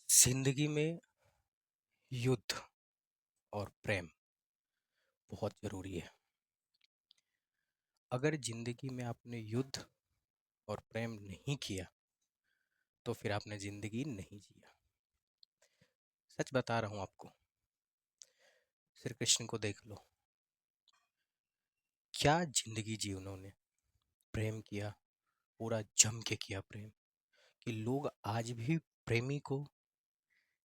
जिंदगी में युद्ध और प्रेम बहुत जरूरी है। अगर जिंदगी में आपने युद्ध और प्रेम नहीं किया तो फिर आपने जिंदगी नहीं जिया। सच बता रहा हूं आपको। श्री कृष्ण को देख लो, क्या जिंदगी जी उन्होंने। प्रेम किया, पूरा जम के किया प्रेम, कि लोग आज भी प्रेमी को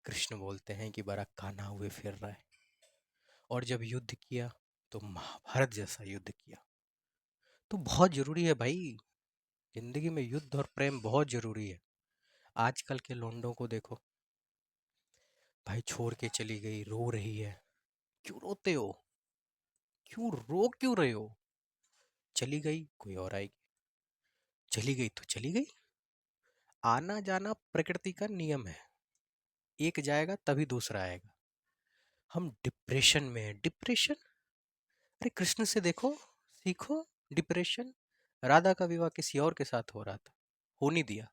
कृष्ण बोलते हैं कि बड़ा कान्हा हुए फिर रहा है। और जब युद्ध किया तो महाभारत जैसा युद्ध किया। तो बहुत जरूरी है भाई, जिंदगी में युद्ध और प्रेम बहुत जरूरी है। आजकल के लोंडों को देखो भाई, छोड़ के चली गई, रो रही है। क्यों रोते हो? क्यों रहे हो? चली गई, कोई और आएगी। चली गई तो चली गई। आना जाना प्रकृति का नियम है। एक जाएगा तभी दूसरा आएगा। हम डिप्रेशन में हैं। डिप्रेशन? अरे कृष्ण से देखो, सीखो। डिप्रेशन, राधा का विवाह किसी और के साथ हो रहा था, हो नहीं दिया।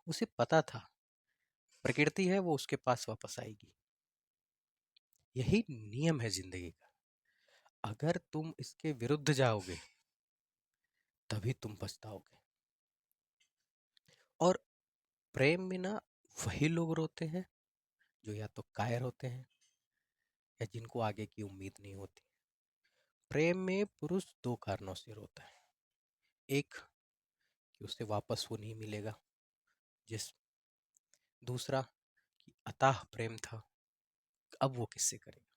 उसे पता था प्रकृति है वो उसके पास वापस आएगी। यही नियम है जिंदगी का। अगर तुम इसके विरुद्ध जाओगे तभी तुम पछताओगे। और प्रेम में ना, वही लोग रोते हैं जो या तो कायर होते हैं या जिनको आगे की उम्मीद नहीं होती। प्रेम में पुरुष दो कारणों से रोता है। एक, कि उसे वापस वो नहीं मिलेगा। जिस दूसरा, कि अथाह प्रेम था, अब वो किससे करेगा।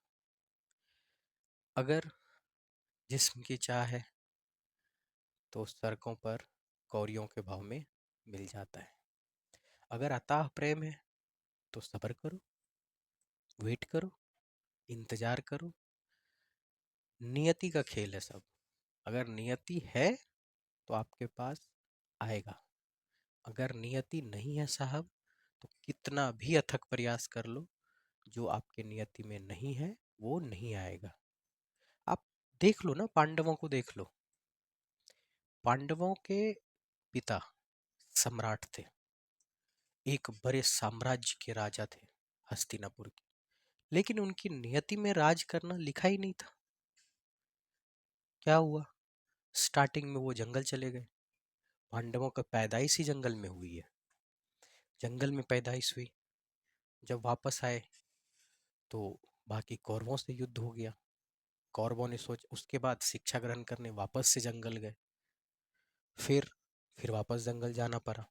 अगर जिस्म की चाह है तो सड़कों पर कौड़ियों के भाव में मिल जाता है। अगर अथाह प्रेम है तो सब्र करो, वेट करो, इंतजार करो। नियति का खेल है सब। अगर नियति है तो आपके पास आएगा। अगर नियति नहीं है साहब, तो कितना भी अथक प्रयास कर लो, जो आपके नियति में नहीं है वो नहीं आएगा। आप देख लो ना, पांडवों को देख लो। पांडवों के पिता सम्राट थे, एक बड़े साम्राज्य के राजा थे, हस्तिनापुर के। लेकिन उनकी नियति में राज करना लिखा ही नहीं था। क्या हुआ? स्टार्टिंग में वो जंगल चले गए। पांडवों का पैदाइश ही जंगल में हुई है। जंगल में पैदाइश हुई, जब वापस आए तो बाकी कौरवों से युद्ध हो गया। कौरवों ने सोच, उसके बाद शिक्षा ग्रहण करने वापस से जंगल गए। फिर वापस जंगल जाना पड़ा।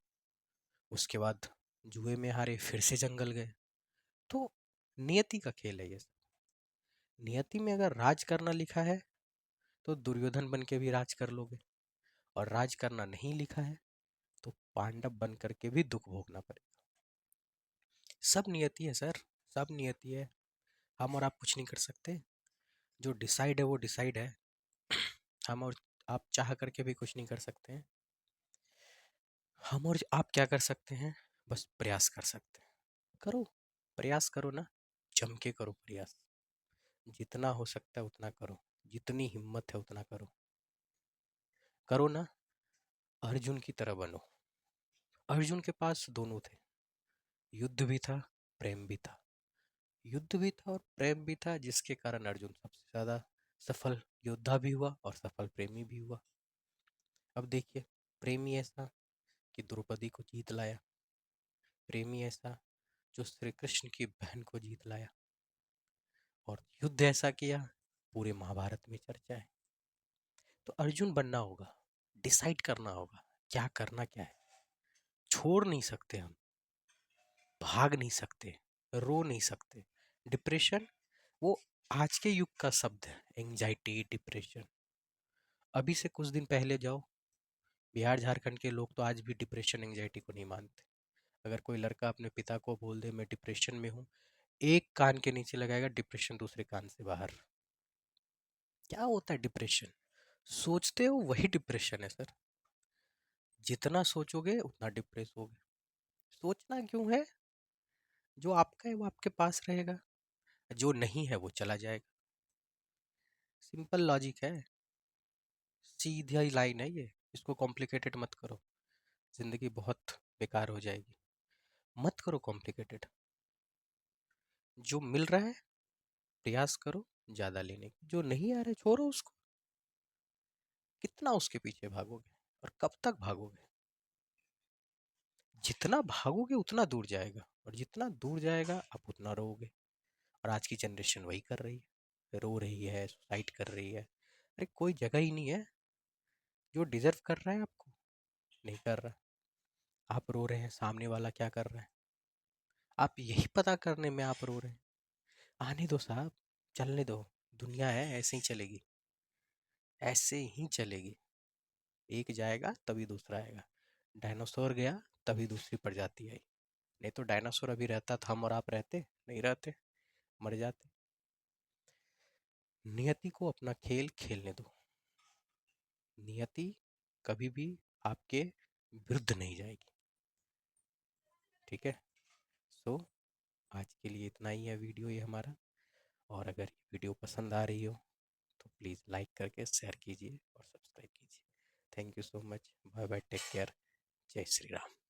उसके बाद जुए में हारे, फिर से जंगल गए। तो नियति का खेल है ये सब। नियति में अगर राज करना लिखा है तो दुर्योधन बन के भी राज कर लोगे, और राज करना नहीं लिखा है तो पांडव बन करके भी दुख भोगना पड़ेगा। सब नियति है सर, सब नियति है। हम और आप कुछ नहीं कर सकते। जो डिसाइड है वो डिसाइड है। हम और आप चाह करके भी कुछ नहीं कर सकते हैं। हम और आप क्या कर सकते हैं? बस प्रयास कर सकते हैं। करो, प्रयास करो ना, जम के करो प्रयास। जितना हो सकता है उतना करो, जितनी हिम्मत है उतना करो। करो ना, अर्जुन की तरह बनो। अर्जुन के पास दोनों थे, युद्ध भी था, प्रेम भी था। युद्ध भी था और प्रेम भी था, जिसके कारण अर्जुन सबसे ज्यादा सफल योद्धा भी हुआ और सफल प्रेमी भी हुआ। अब देखिए, प्रेमी ऐसा कि द्रौपदी को जीत लाया। प्रेमी ऐसा जो श्री कृष्ण की बहन को जीत लाया। और युद्ध ऐसा किया, पूरे महाभारत में चर्चा है। तो अर्जुन बनना होगा, डिसाइड करना होगा क्या करना क्या है। छोड़ नहीं सकते हम, भाग नहीं सकते, रो नहीं सकते। डिप्रेशन वो आज के युग का शब्द है, एंजाइटी, डिप्रेशन। अभी से कुछ दिन पहले जाओ, बिहार झारखंड के लोग तो आज भी डिप्रेशन एंजाइटी को नहीं मानते। अगर कोई लड़का अपने पिता को बोल दे मैं डिप्रेशन में हूँ, एक कान के नीचे लगाएगा डिप्रेशन, दूसरे कान से बाहर। क्या होता है डिप्रेशन? सोचते हो वही डिप्रेशन है सर। जितना सोचोगे उतना डिप्रेस होगे। सोचना क्यों है? जो आपका है वो आपके पास रहेगा, जो नहीं है वो चला जाएगा। सिंपल लॉजिक है, सीधी लाइन है ये। इसको कॉम्प्लिकेटेड मत करो, जिंदगी बहुत बेकार हो जाएगी। मत करो कॉम्प्लिकेटेड। जो मिल रहा है प्रयास करो ज़्यादा लेने की, जो नहीं आ रहा है छोड़ो उसको। कितना उसके पीछे भागोगे और कब तक भागोगे? जितना भागोगे उतना दूर जाएगा, और जितना दूर जाएगा आप उतना रोओगे। और आज की जनरेशन वही कर रही है, रो रही है, सुसाइड कर रही है। अरे कोई जगह ही नहीं है, जो डिजर्व कर रहा है आपको नहीं कर रहा। आप रो रहे हैं, सामने वाला क्या कर रहा है, आप यही पता करने में आप रो रहे हैं। आने दो साहब, चलने दो। दुनिया है, ऐसे ही चलेगी, ऐसे ही चलेगी। एक जाएगा तभी दूसरा आएगा। डायनासोर गया तभी दूसरी प्रजाति आई। नहीं तो डायनासोर अभी रहता तो हम और आप रहते नहीं? रहते, मर जाते। नियति को अपना खेल खेलने दो। नियति कभी भी आपके विरुद्ध नहीं जाएगी। ठीक है। सो आज के लिए इतना ही है वीडियो ये हमारा। और अगर ये वीडियो पसंद आ रही हो तो प्लीज़ लाइक करके शेयर कीजिए और सब्सक्राइब कीजिए। Thank you so much. Bye bye, take care. जय श्री राम।